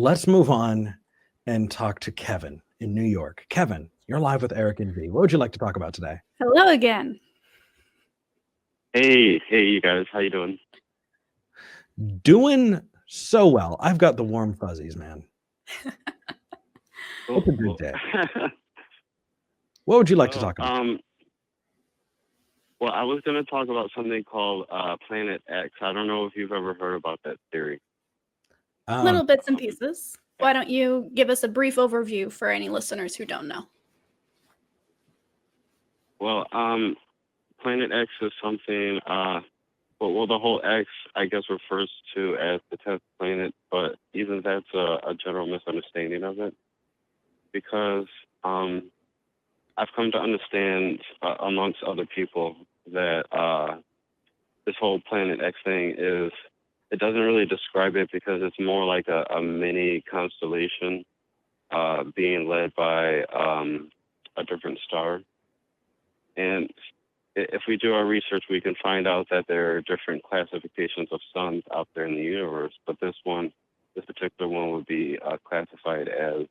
let's move on and talk to Kevin in New York. Kevin, you're live with Eric and V. What would you like to talk about today? Hello again. Hey, you guys. How you doing? Doing so well. I've got the warm fuzzies, man. It's a good day. What would you like to talk about? Well, I was going to talk about something called Planet X. I don't know if you've ever heard about that theory. Little bits and pieces. Why don't you give us a brief overview for any listeners who don't know? Well, Planet X is something, well, the whole X, I guess, refers to as the 10th planet, but even that's a general misunderstanding of it. Because I've come to understand, amongst other people, that this whole Planet X thing it doesn't really describe it because it's more like a mini constellation being led by a different star. And if we do our research, we can find out that there are different classifications of suns out there in the universe, but this particular one would be classified as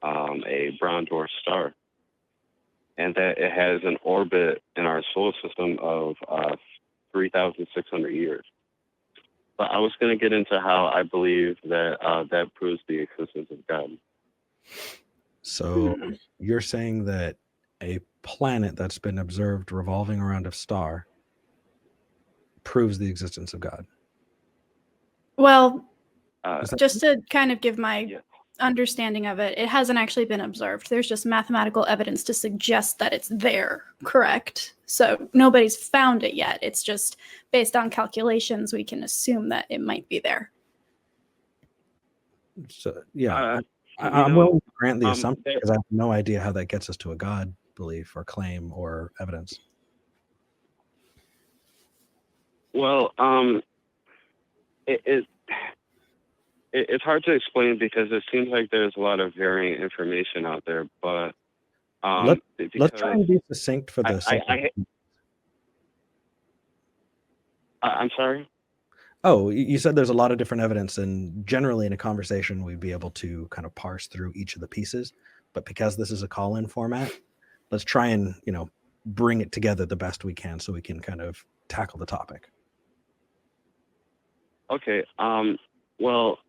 a brown dwarf star, and that it has an orbit in our solar system of 3,600 years. But I was going to get into how I believe that that proves the existence of God. So you're saying that a planet that's been observed revolving around a star proves the existence of God? Well, just to kind of give my understanding of it, it hasn't actually been observed. There's just mathematical evidence to suggest that it's there, correct? So nobody's found it yet. It's just based on calculations, we can assume that it might be there. So, yeah, I'm willing to grant the assumption because I have no idea how that gets us to a God belief or claim or evidence. Well, it's hard to explain because it seems like there's a lot of varying information out there, but let's try and be succinct for this. I'm sorry? Oh, you said there's a lot of different evidence, and generally in a conversation, we'd be able to kind of parse through each of the pieces. But because this is a call-in format, let's try and, bring it together the best we can so we can kind of tackle the topic. Okay. Well,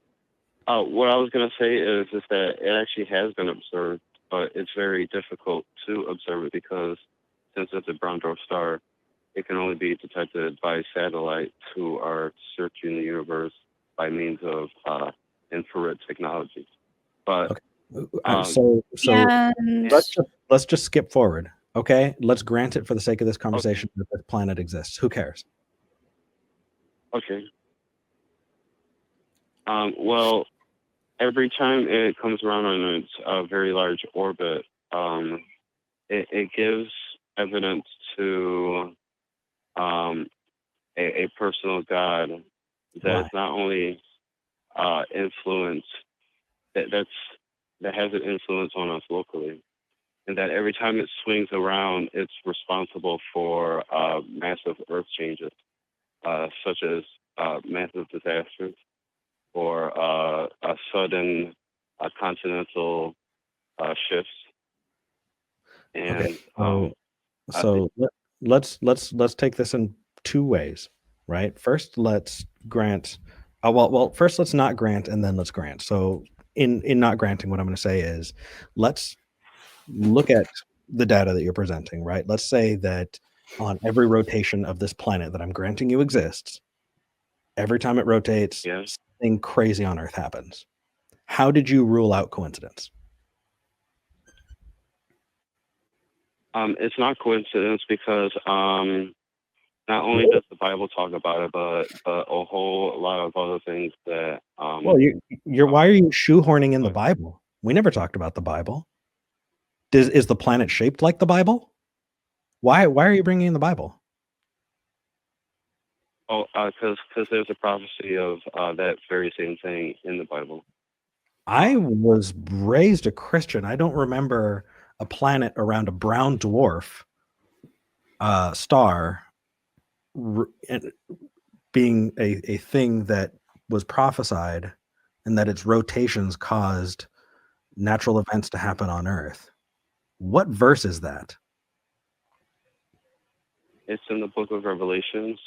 what I was going to say is that it actually has been observed, but it's very difficult to observe it because since it's a brown dwarf star, it can only be detected by satellites who are searching the universe by means of infrared technology. But so let's just skip forward. Okay, let's grant it for the sake of this conversation that this planet exists. Who cares? Okay. Well, every time it comes around on its very large orbit, it gives evidence to a personal God that's not only influence that has an influence on us locally, and that every time it swings around, it's responsible for massive Earth changes, such as massive disasters or a sudden continental shifts. And let's take this in two ways, right? First, let's grant. First let's not grant, and then let's grant. So, in not granting, what I'm going to say is, let's look at the data that you're presenting, right? Let's say that on every rotation of this planet that I'm granting you exists, every time it rotates, something crazy on Earth happens. How did you rule out coincidence? It's not coincidence because not only does the Bible talk about it, but a whole lot of other things that. Well, why are you shoehorning in the Bible? We never talked about the Bible. Is the planet shaped like the Bible? Why are you bringing in the Bible? Oh, because there's a prophecy of that very same thing in the Bible. I was raised a Christian. I don't remember a planet around a brown dwarf star being a thing that was prophesied and that its rotations caused natural events to happen on Earth. What verse is that? It's in the book of Revelations.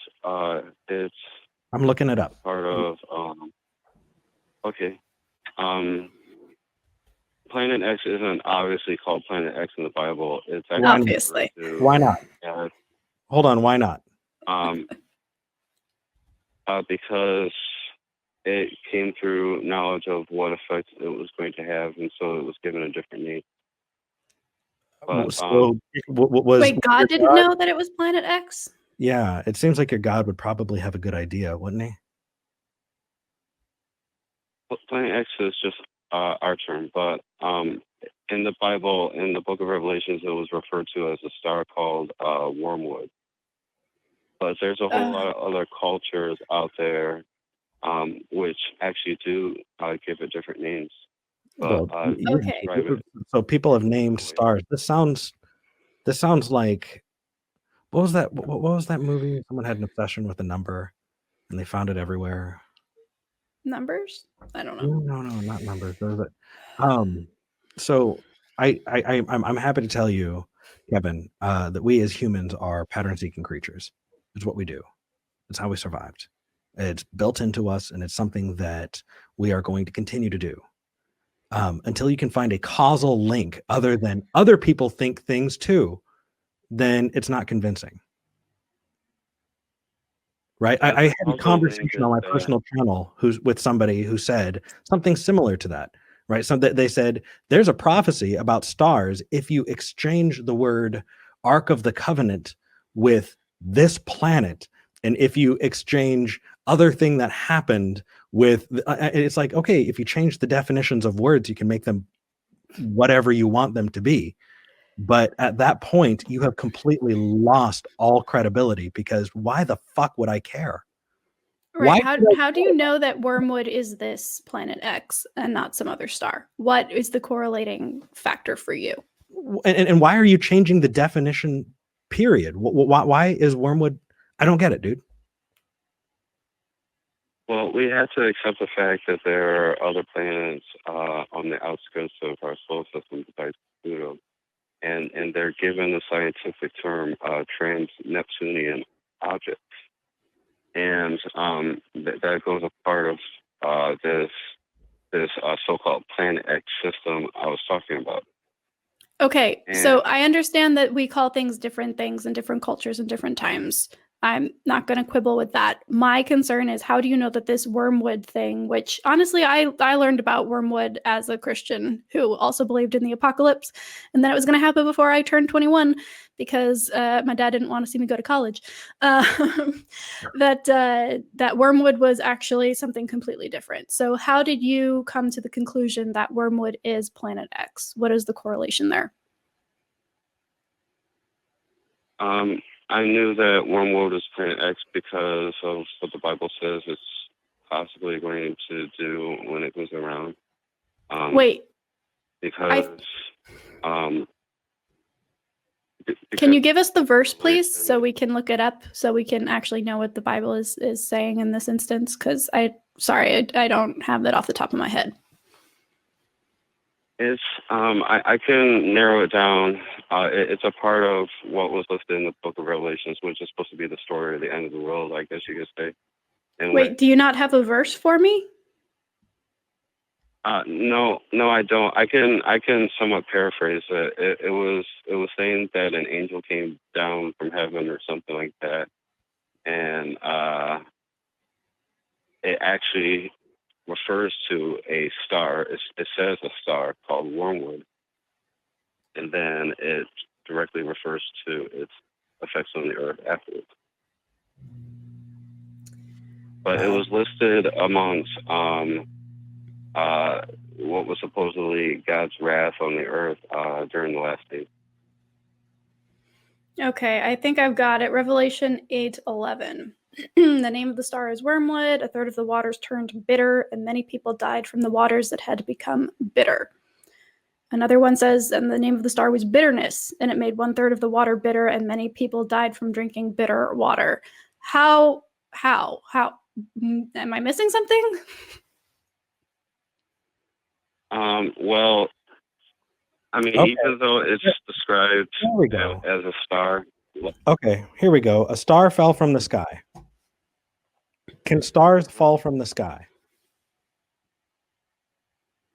It's I'm looking it up. part of, okay. Planet X isn't obviously called Planet X in the Bible. It's actually Obviously. Why not? Yeah, Hold on, why not? because it came through knowledge of what effect it was going to have, and so it was given a different name. But, So, was Wait, God didn't know that it was Planet X? Yeah, it seems like your God would probably have a good idea, wouldn't he? Planet X is just our term, but in the Bible, in the book of Revelations, it was referred to as a star called Wormwood. But there's a whole lot of other cultures out there which actually do give it different names. But, Okay. So people have named stars. This sounds like, what was that? What was that movie? Someone had an obsession with a number, and they found it everywhere. Numbers? I don't know. No, not numbers. So I'm happy to tell you, Kevin, that we as humans are pattern-seeking creatures. It's what we do. It's how we survived. It's built into us, and it's something that we are going to continue to do until you can find a causal link other than other people think things too. Then it's not convincing. Right. I had a conversation on my personal channel with somebody who said something similar to that. Right. So they said there's a prophecy about stars. If you exchange the word Ark of the Covenant with this planet, and if you exchange other thing that happened with, it's like, okay, if you change the definitions of words, you can make them whatever you want them to be. But at that point, you have completely lost all credibility, because why the fuck would I care? Right. How do you know that Wormwood is this Planet X and not some other star? What is the correlating factor for you? And why are you changing the definition, period? Why is Wormwood? I don't get it, dude. Well, we have to accept the fact that there are other planets on the outskirts of our solar system besides Pluto. And they're given the scientific term trans-Neptunian objects. And that goes a part of this so-called Planet X system I was talking about. Okay, so I understand that we call things different things in different cultures and different times. I'm not going to quibble with that. My concern is, how do you know that this Wormwood thing, which honestly I learned about Wormwood as a Christian who also believed in the apocalypse, and that it was going to happen before I turned 21 because my dad didn't want to see me go to college, that Wormwood was actually something completely different. So how did you come to the conclusion that Wormwood is Planet X? What is the correlation there? I knew that Wormwood is Planet X because of what the Bible says it's possibly going to do when it goes around. Wait. Because can you give us the verse, please, so we can look it up, so we can actually know what the Bible is saying in this instance? Because I don't have that off the top of my head. It's I can narrow it down. It's a part of what was listed in the book of Revelations, which is supposed to be the story of the end of the world, I guess you could say. And wait, do you not have a verse for me? No, I don't. I can somewhat paraphrase it. It was saying that an angel came down from heaven or something like that, and it actually refers to a star. It says a star called Wormwood, and then it directly refers to its effects on the earth afterwards. But it was listed amongst what was supposedly God's wrath on the earth during the last days. Okay, I think I've got it. Revelation 8:11. The name of the star is Wormwood. A third of the waters turned bitter, and many people died from the waters that had become bitter. Another one says, and the name of the star was bitterness, and it made 1/3 of the water bitter, and many people died from drinking bitter water. How? Am I missing something? Well, I mean, Okay. even though it's described There we go. as a star, Okay, here we go. A star fell from the sky. Can stars fall from the sky?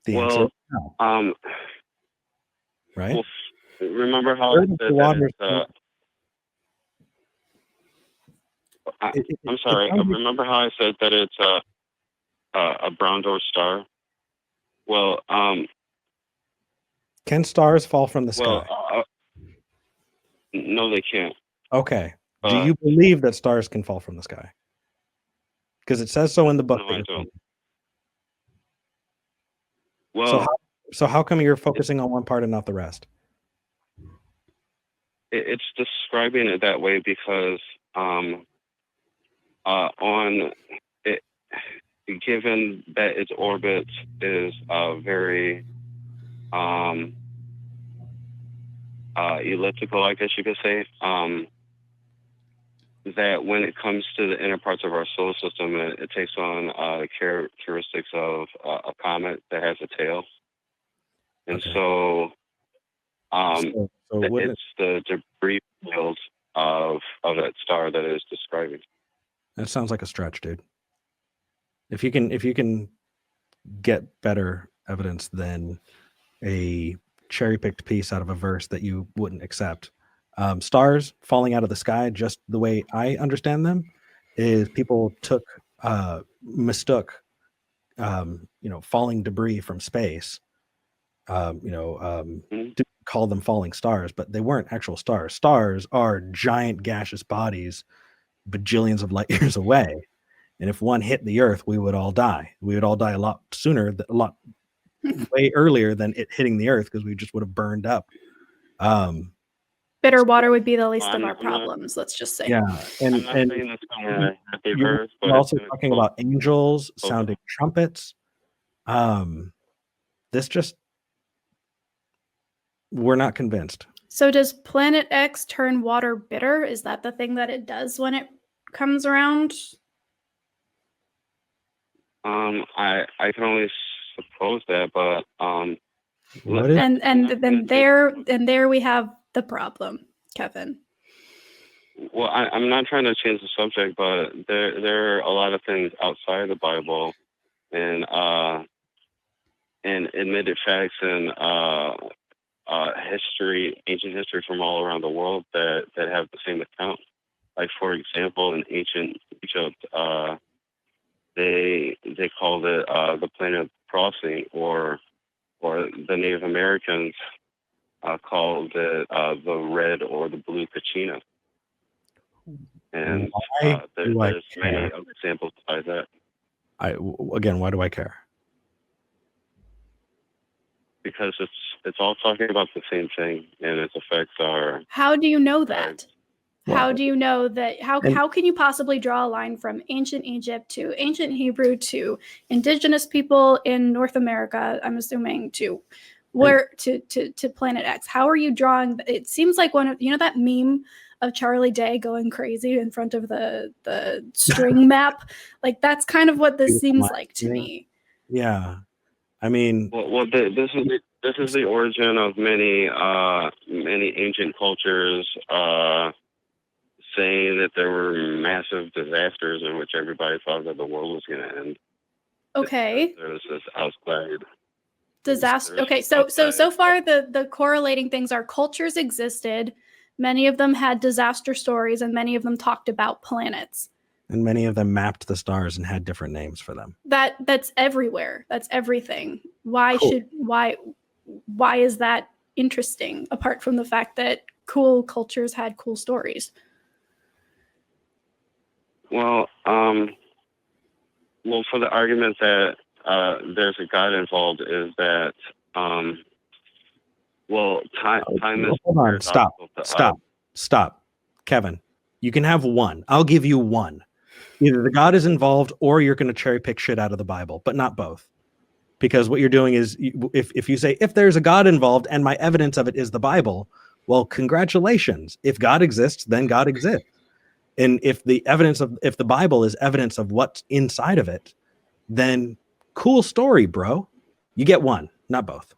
The answer is no, right? well, remember how I Where does said the water that I'm sorry. Remember how I said that it's a brown dwarf star? Well, can stars fall from the well, sky? no, they can't. Okay. Do you believe that stars can fall from the sky? Because it says so in the book. No, I don't. Well, so how come you're focusing on one part and not the rest? It's describing it that way because on it, given that its orbit is very elliptical, I guess you could say, that when it comes to the inner parts of our solar system, it takes on the characteristics of a comet that has a tail. And Okay. so wouldn't it's the debris field of that star that it is describing. that sounds like a stretch, dude. If you can get better evidence than a cherry-picked piece out of a verse that you wouldn't accept. Stars falling out of the sky, just the way I understand them, is people mistook falling debris from space, to call them falling stars, but they weren't actual stars. Stars are giant gaseous bodies bajillions of light years away. And if one hit the earth, we would all die. We would all die a lot sooner, way earlier than it hitting the earth, because we just would have burned up. Bitter water would be the least of our problems, let's just say. Yeah, and you're also talking about angels sounding trumpets. We're not convinced. So does Planet X turn water bitter? Is that the thing that it does when it comes around? I can only suppose that, but then there we have the problem, Kevin. Well, I'm not trying to change the subject, but there are a lot of things outside the Bible and admitted facts and ancient history from all around the world that have the same account. Like, for example, in ancient Egypt, they called it the planet crossing, or the Native Americans called it the red or the blue Kachina. And there's many examples like that. Why do I care? Because it's all talking about the same thing, and its effects are. How do you know that? How do you know that? How can you possibly draw a line from ancient Egypt to ancient Hebrew to indigenous people in North America? I'm assuming to Planet X. How are you drawing? It seems like one of that meme of Charlie Day going crazy in front of the string map. Like, that's kind of what this seems like to me. Yeah, I mean, this is the origin of many ancient cultures saying that there were massive disasters in which everybody thought that the world was going to end. Okay. There was this outside disaster. Okay, so far the correlating things are cultures existed. Many of them had disaster stories, and many of them talked about planets. And many of them mapped the stars and had different names for them. That's everywhere. That's everything. Why is that interesting, apart from the fact that cool cultures had cool stories? Well, for the argument that there's a God involved is that, time is. Hold on, stop. Kevin, you can have one. I'll give you one. Either the God is involved or you're going to cherry pick shit out of the Bible, but not both. Because what you're doing is, if you say, if there's a God involved and my evidence of it is the Bible, well, congratulations. If God exists, then God exists. And if the Bible is evidence of what's inside of it, then cool story, bro. You get one. not both.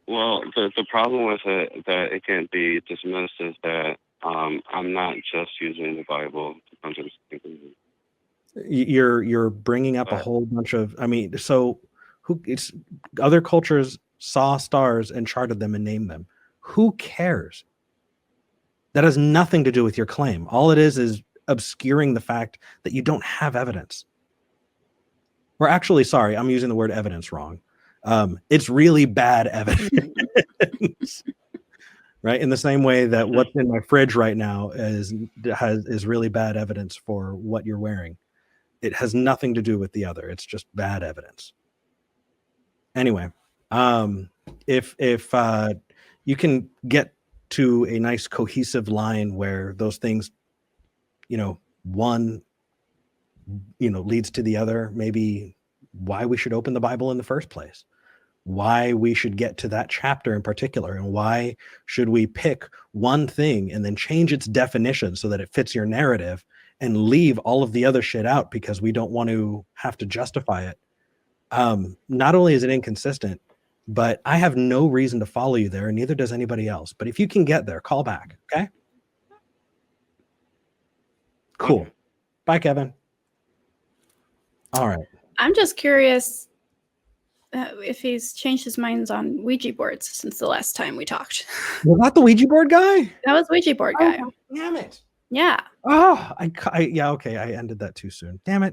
Well, the problem with it that it can't be dismissed is that I'm not just using the Bible to come to this conclusion. You're bringing up a whole bunch of, I mean, so it's other cultures saw stars and charted them and named them. Who cares? That has nothing to do with your claim. All it is obscuring the fact that you don't have evidence. Or actually, sorry, I'm using the word evidence wrong. It's really bad evidence. Right? In the same way that what's in my fridge right now is really bad evidence for what you're wearing. It has nothing to do with the other. It's just bad evidence. Anyway, if you can get to a nice cohesive line where those things, one, leads to the other, maybe why we should open the Bible in the first place, why we should get to that chapter in particular, and why should we pick one thing and then change its definition so that it fits your narrative and leave all of the other shit out because we don't want to have to justify it. Not only is it inconsistent, but I have no reason to follow you there, and neither does anybody else. But if you can get there, call back, okay? Cool. Bye, Kevin. All right. I'm just curious if he's changed his minds on Ouija boards since the last time we talked. Was that the Ouija board guy? That was Ouija board guy. Oh, damn it. Yeah. Oh, yeah, okay. I ended that too soon. Damn it.